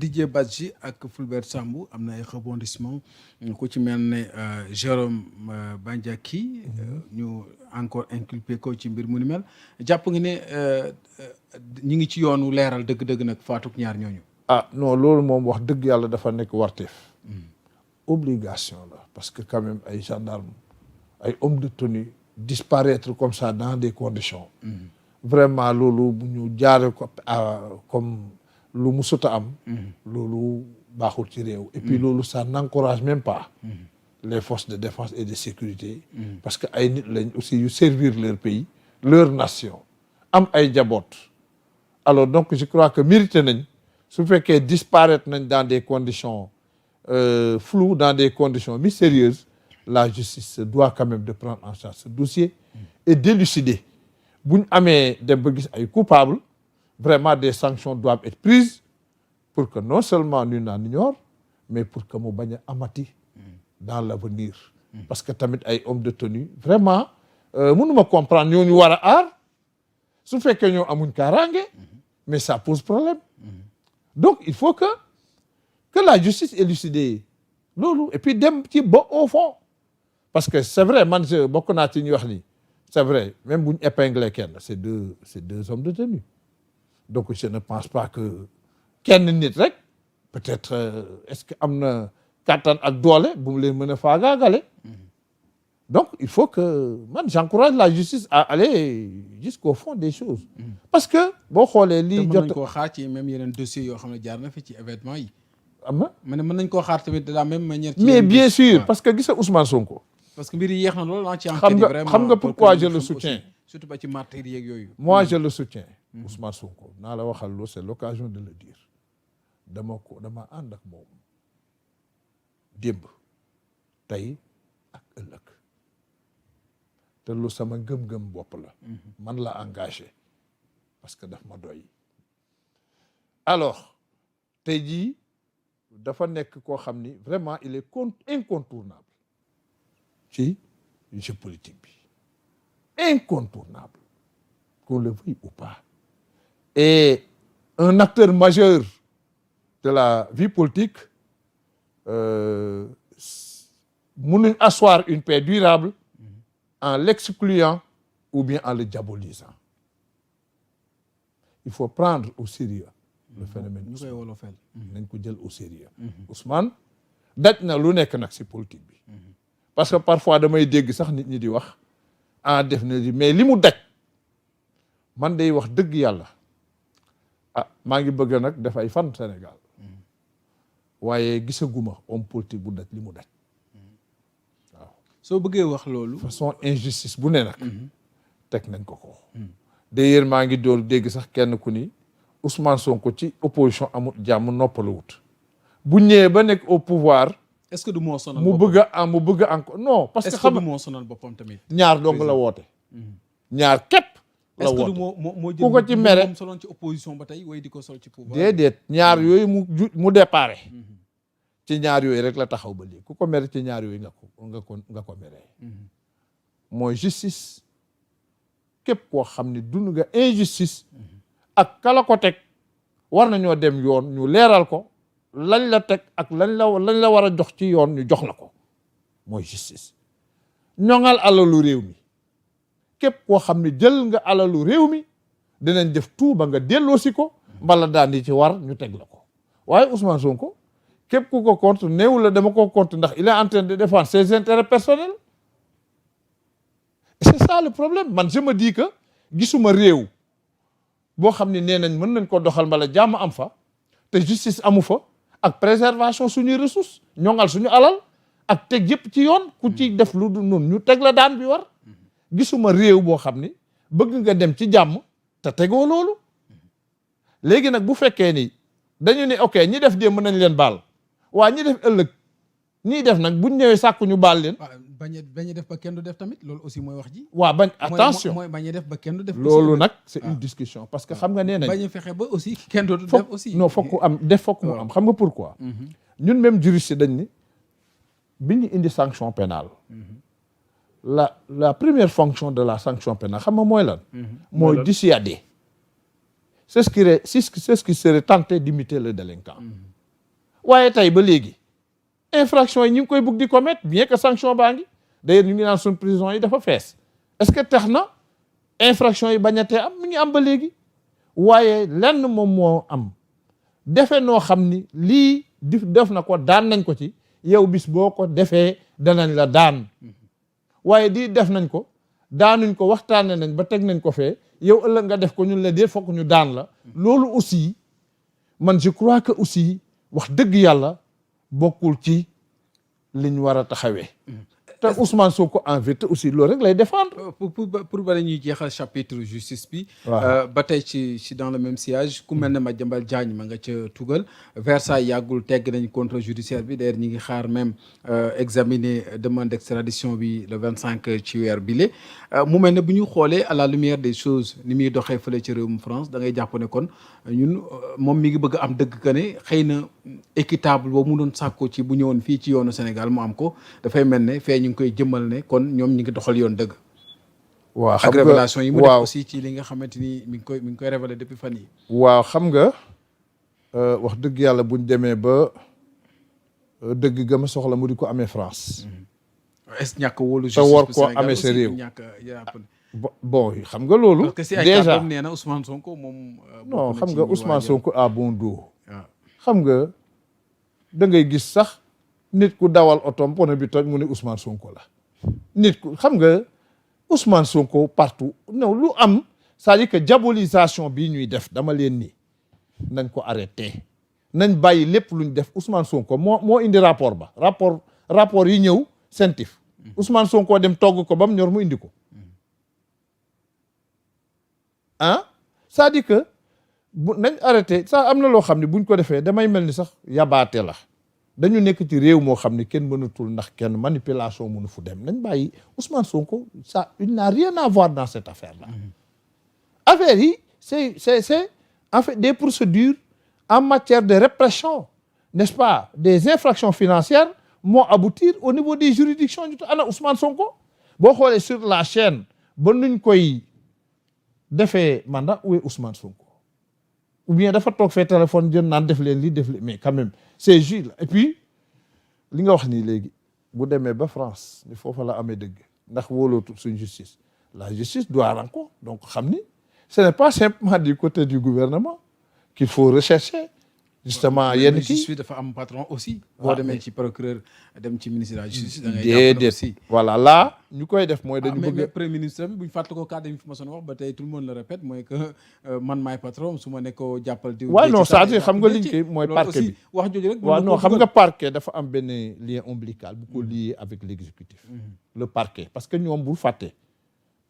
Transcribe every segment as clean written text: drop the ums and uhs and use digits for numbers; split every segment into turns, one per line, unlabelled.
Didier Badji ak Fulbert Sambou am na ay rebondissement ku ci mel ne Jérôme Bandiaki ñu encore inculpé ko ci mbir mu ni mel jàpp nga ne ñu ngi ci yoonu leeral dëgg-dëgg nag faatuk ñaar ñooñu.
Non loolu moom wax dëgg yàlla dafa nekk warteef. Obligation la parce que quand même ay gendarmes ay hommes de tenue disparaître comme ça dans des conditions. Vraiment loolu bu ñu jaaree ko comme. lu mu sota am loolu baaxul ci réew et puis loolu ça n'encourage même pas les forces de défense et de sécurité parce que ay nit lañ aussi yu servir leur pays leur nation am ay jaboot alors donc je crois que mérité nañ su fekkee disparaître nañ dans des conditions floues dans des conditions mystérieuses la justice se doit quand même de prendre en charge ce dossier et d'élucider bu ñu amee dem ba gis ay coupables vraiment des sanctions doivent être prises pour que non seulement nul n'en ignore mais pour que mu bañ a amati dans l'avenir parce que tamit ay hommes de tenue vraiment mënuma comprendre ñooñu war a aar su fekkee ñoo amuñ kaaraange mais ça pose problème donc il faut que la justice élucide loolu et puis dem ci ba au fond parce que c'est vrai man je bokk naa ci ñu wax ni c'est vrai même bu ñu épinglé kenn c'est deux hommes de tenue donc je ne pense pas que kenn nit rek peut-être est-ce que am na kattan ak doole bu mu leen mën a faagaagale donc il faut que man j'encourage la justice à aller jusqu'au fond des choses parce que boo xoolee lii
mën nañ koo xaar ci même yeneen dossiers yoo xam ne jaar na fi ci événement yi
am na
mën nañ koo xaar tamit de la même manière
mais bien sûr parce que gisa Ousmane Sonko
parce que mbir yi yéex na loolu ci enquête yi vraiment
xam nga pourquoi je le soutiens
surtout ba ci martyrs yeeg yooyu
moi je le soutiens Ousmane Sonko naa la waxal loolu c'est l'occasion de le dire dama ànd ak moom démb tey ak ëllëg te lu sama gëm-gëm bopp la man la engagé parce que daf ma doy alors tey jii dafa nekk koo xam ni vraiment il est incontournable ci jeu politique bi incontournable qu'on le veuille ou pas et un acteur majeur de la vie politique mënuñ asseoir une paix durable en l'excluant ou bien en le diabolisant il faut prendre au sérieux le phénomène
ñu koy wolofeel
nañ ko jël au sérieux Ousmane daj na lu nekk nag ci politique bi parce que parfois damay dégg sax nit ñi di wax def na di mais li mu daj man day wax dëgg yàlla maa ngi bëgg nag def ay fan Sénégal waaye gisaguma homme politique bu daj li mu daj waaw
soo bëggee wax loolu
façon injustice bu ne nag teg nañ ko d'ailleurs maa ngi dool dégg sax kenn ku ni Ousmane Sonko ci opposition amul jàmm noppaluwut bu ñëwee ba nekk au pouvoir
est-ce que du moo sonal
mu bëgg a encore non parce que
xam nga moo sonal boppam tamit
ñaar dong la woote ñaar képp la woote
est-ce que moo jël
ku ko ci mere
moom soloon ci opposition ba tey way di ko sol ci pouvoir
déedéet ñaar yooyu mu déparé ci ñaar yooyu rek la taxaw ba léegi ku ko mere ci ñaar yooyu nga ko meree mooy justice képp koo xam ne dund nga injustice ak kala ko teg war nañoo dem yoon ñu leeral ko lañ la teg ak lañ la war a jox ci yoon ñu jox la ko mooy justice ñoŋal alalu réew mi képp koo xam ne jël nga alalu réew mi dinañ def tout ba nga delloosi ko mbala daan di ci war ñu teg la ko waaye Ousmane Sonko képp ku ko contre néew la dama ko contre ndax il est en train de défendre ses intérêts personnels et c'est ça le problème man je me dis que gisuma réew boo xam ne nee nañ mën nañ ko doxal mbala jàmm am fa te justice amu fa ak préservation suñuy ressources ñoŋal suñu alal ak teg yëpp ci yoon ku ci def lu dul noonu ñu teg la daan bi war gisuma réew boo xam ni bëgg nga dem ci jàmm te tegoo loolu léegi nag bu fekkee ni dañu ne ok ñi def démb nañ leen baal waa ñi def ëllëg ñiy def nag buñ ñëwee sàkku ñu baal leen.
bañ a def ba kenn du def tamit loolu aussi mooy wax ji.
waa bañ attention
mooy bañ a def ba kenn du def.
loolu nag c'est une discussion parce que xam nga nee nañ.
bañ a fexe ba aussi kenn dootu def aussi.
non fokk am def fokk mu am xam nga pourquoi. ñun même juriste dañ ni bi ñu indi sanction pénale. la première fonction de la sanction pénale xam nga mooy lan. mooy dissuader. C'est ce qui serait tenté d'imiter le délinquant. waaye tey ba léegi infraction yi ñu ngi koy bugg di commettre bien que sanction baa ngi d'ailleurs ñu ngi naan suñ prison yi dafa fees est-ce que tax na infraction yi bañatee am mi ngi am ba léegi waaye lenn moom moo am defe noo xam ni lii def na ko daan nañ ko ci yow bis boo ko defee danañ la daan waaye di def nañ ko daanuñ ko waxtaane nañ ba teg nañ ko fee yow ëllëg nga def ko ñun la dee fokk ñu daan la loolu aussi man je crois que aussi wax dëgg yàlla bokkul ci liñ war a taxawee te Ousmane Sonko en vérité aussi loolu rek lay défendre.
pour bala ñuy jeexal chapitre justice bi. ba tey ci dans le même sillage ku mel ne Madiambal Diagne ma nga ca tugal Versailles yàggul tegg nañ contrôle judiciaire bi d'ailleurs ñi ngi xaar même examiner demande d'extradition bi le 25 ci weer bile. mu mel ne bu ñu xoolee à la lumière des choses ni muy doxee fële ci réewum France da ngay jàpp ne kon ñun moom mi ngi bëgg am dëgg que ne xëy na équitable boobu mu doon sàkko ci bu ñëwoon fii ci yoonu Sénégal mu am ko dafay mel ne fee ñu ngi koy jëmmal ne kon ñoom ñi ngi doxal yoon dëgg.
waaw xam
ak
nga
révélation yi mu def aussi ci li nga xamante ni mi ngi koy révélé depuis fan yi.
waaw xam nga wax dëgg yàlla buñ demee ba dëgg ga ma soxla mu di ko amee France.
est-ce ñàkk wóolu
te war koo amee sa réew bon xam nga loolu.
parce que si ay
déjà
kàddoom nee na Ousmane Sonko moom.
non xam nga Ousmane Sonko a bon dos. xam nga da ngay gis sax nit ku dawal otoom pono bi toj mu ne Ousmane Sonko la. nit ku xam nga Ousmane Sonko partout non lu am c'est-à-dire que diabolisation bii ñuy def dama leen ni nañ ko arrêté nañ bàyyi lépp luñ def Ousmane Sonko moo indi rapport ba rapport yi ñëw CENTIF Ousmane Sonko dem togg ko ba mu ñor mu indi ko c'est-à-dire que nañ arrêté ça am na loo xam ne buñ ko defee damay mel ni sax yabaate la dañu nekk ci réew moo xam ne kenn mënatul ndax kenn manipulation mënu fu dem nañ bàyyi Ousmane Sonko ça il n'a rien à voir dans cette affaire là affaire yi c'est en fait des procédures en matière de répression n'est-ce pas des infractions financières moo aboutir au niveau des juridictions ñu ana Ousmane Sonko boo xoolee sur la chaîne ba nuñ koy defee mandat où est Ousmane Sonko ou bien dafa toog fee téléphone jën naan def leen lii def leen mais quand même ces juges là et puis li nga wax nii léegi bu demee ba France ni foofa la amee dëgg ndax wóolootul suñ justice la justice doit rendre compte donc xam ni ce n'est pas simplement du côté du gouvernement qu'il faut rechercher justement yenn kii
justice dafa am patron aussi. boo demee ci procureur dem ci ministre de la justice. da ngay
déedéet
aussi.
voilà là ñu koy def mooy dañu bëgg
mais premier ministre bi bu ñu fàttali ko cadre yi fi ma sonn wax ba tey tout le monde le répète mooy que man maay patron su ma ne ko jàppal diw.
waaw non c'est-à-dire xam nga liñ koy mooy parquet bi
wax jooju rek.
waaw non xam nga parquet dafa am benn lien ombilical bu ko lié avec l'exécutif. le parquet parce que ñoom bul fàtte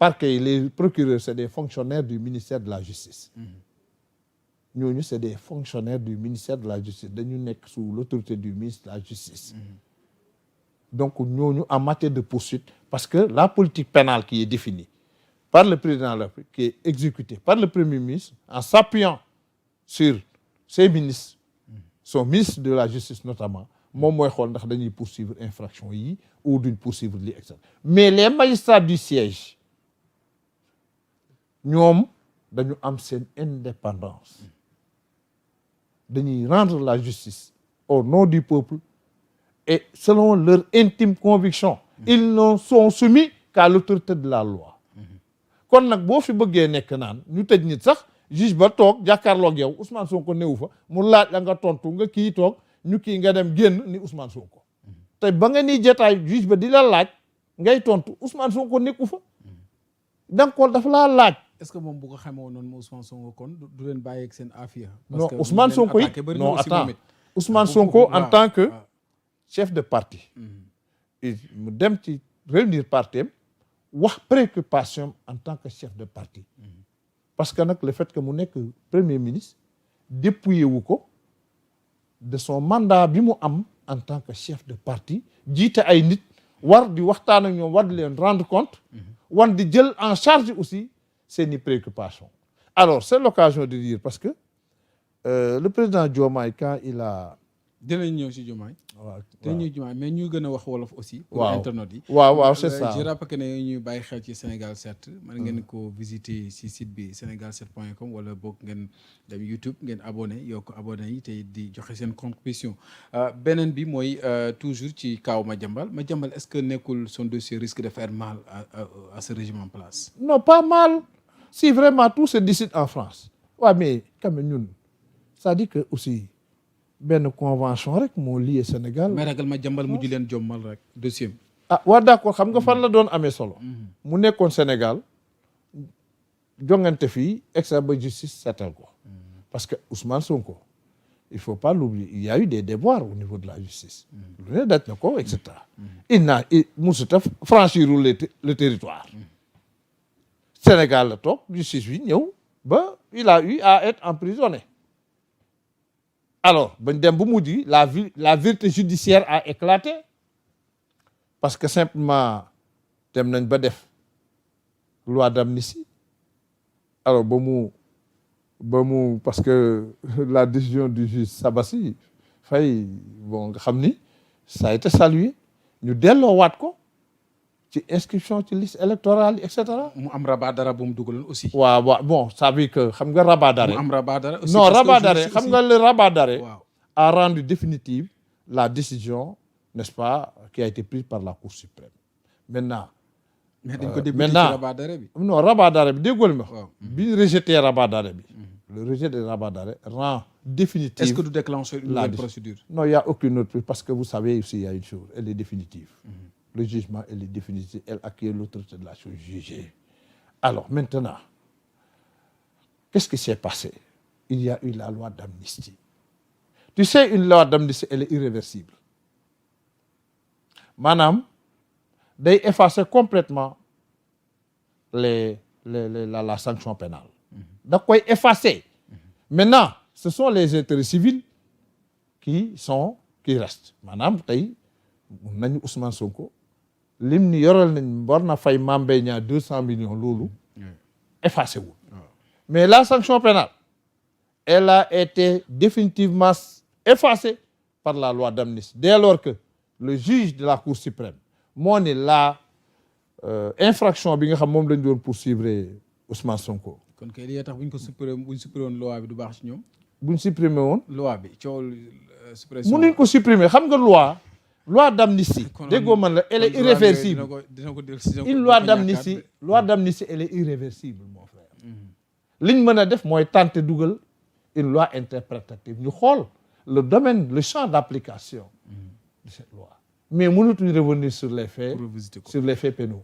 parquet yi les procureurs c'est des fonctionnaires du ministère de la justice. ñooñu c'est des fonctionnaires du ministère de la justice dañu nekk sous l'autorité du ministre de la justice. donc ñooñu en matière de poursuite parce que la politique pénale qui est définie par le président de la République qui est exécutée par le premier ministre en s'appuyant sur ses ministres son ministre de la justice notamment moom mooy xool ndax dañuy poursuivre infraction yi ou duñ poursuivre li etc mais les magistrats du siège ñoom dañu am seen indépendance dañuy rendre la justice au nom du peuple et selon leur intime conviction ils ne sont soumis qu'à l'autorité de la loi kon nag boo fi bëggee nekk naan ñu tëj nit sax juge ba toog jàkkaarloog yow Ousmane Sonko néew fa mu laaj la nga tontu nga kii toog ñu kii nga dem génn ni Ousmane Sonko te ba nga ni jotaay juge ba di la laaj ngay tontu Ousmane Sonko nekku fa donc kon dafa laa laaj.
est-ce que moom bu ko xamoo noonu Ousmane Sonko kon du leen bàyyi ak seen affaire.
non Ousmane Sonko it non attends Ousmane Sonko en tant que chef de parti. mu dem ci réunir parti am wax préoccupation en tant que chef de parti. parce que nag le fait que mu nekk premier ministre dépouillé wu ko de son mandat bi mu am en tant que chef de parti jiite ay nit war di waxtaan ak ñoom war di leen rendre compte. war di jël en charge aussi seeni préoccupations. alors c'est l'occasion de dire parce que le président Diomaye quand il a
dinañ ñëw si Diomaye.
waaw
dinañ ñëw Diomaye mais ñu gën a wax wolof aussi. pour
waaw
internautes yi.
waaw c'est ça.
je rappelle que ne ñuy bàyyi xel ci Sénégal 7. mën ngeen ko visiter si site bi sénégal7.com wala boog ngeen dem YouTube ngeen abonné yokk abonné yi te di joxe seen contribution. beneen bi mooy toujours ci kaw Madiambal est-ce que nekkul son dossier risque de faire mal à ce régime en place.
non pas mal si vraiment tout se décide en France. waaw mais quand même ñun c'est-à-dire que aussi. benn convention rek moo lié Sénégal.
mais ragal Madiambal mujj leen jommal rek dossier
ah waa d'accord xam nga fan la doon amee solo. mu nekkoon Sénégal jongante fii extra ba justice seetal ko. parce que Ousmane Sonko il faut pas l'oublier il y a eu des déboires au niveau de la justice. lu ne daj na ko et cetera. musuta franchirul le territoire. Sénégal la toog justice bi ñëw ba il a eu à être emprisonné. alors bañ dem bu mujj la vérité judiciaire a éclaté parce que simplement dem nañ ba def loi d'amnistie alors ba mu parce que la décision du juge Sabassi Faye bon nga xam ni ça a été salué ñu delloowaat ko ci inscription ci liste électorale et cetera.
mu am rabat d'arrêt bu mu dugaloon aussi.
waaw bon ça veut dire que xam nga rabat d'arrêt.
mu am rabat d'arrêt aussi.
non rabat d'arrêt xam nga le rabat d'arrêt.
waaw.
a rendu définitive la décision, n'est-ce pas, qui a été prise par la Cour suprême. Maintenant.
mais dañ ko débuté ci rabat d'arrêt bi.
non rabat d'arrêt bi déggoo ma.
waaw
bi ñu rejeté rabat d'arrêt bi. le rejet de rabat d'arrêt rend définitive.
est-ce que du déclencher une nouvelle procédure.
non il y a aucune autre parce que vous savez aussi il y a une chose elle est définitive. Le jugement elle est définitive elle acquiert l'autorité de la chose jugée. alors maintenant qu'est-ce qui s'est passé? Il y a eu la loi d'amnistie. Tu sais, une loi d'amnistie, elle est irréversible. Maanaam day effacer complètement la sanction pénale. da koy effacer. Maintenant, ce sont les intérêts civils qui restent. Maanaam tey mun nañu Ousmane Sonko lim ni yoral nañ war na fay Mame Mbaye Niang 200 millions loolu effacé wul. Mais la sanction pénale elle a été définitivement effacée par la loi d'amnistie dès lors que le juge de la Cour suprême moo ne la infraction bi nga xam moom lañ doon poursuivre Ousmane Sonko.
kon kay li tax bu ñu supprimé woon loi bi du baax ci ñoom.
bu ñu supprimé woon.
loi bi coow suppression.
mënuñ ko supprimer xam nga loi d'amnistie. déggoo man la elle est irréversible. une loi d'amnistie elle est irréversible mon frère. liñ mën a def mooy tenter dugal une loi interprétative ñu xool le domaine le champ d'application de cette loi mais mënatuñ revenir sur les faits pénaux.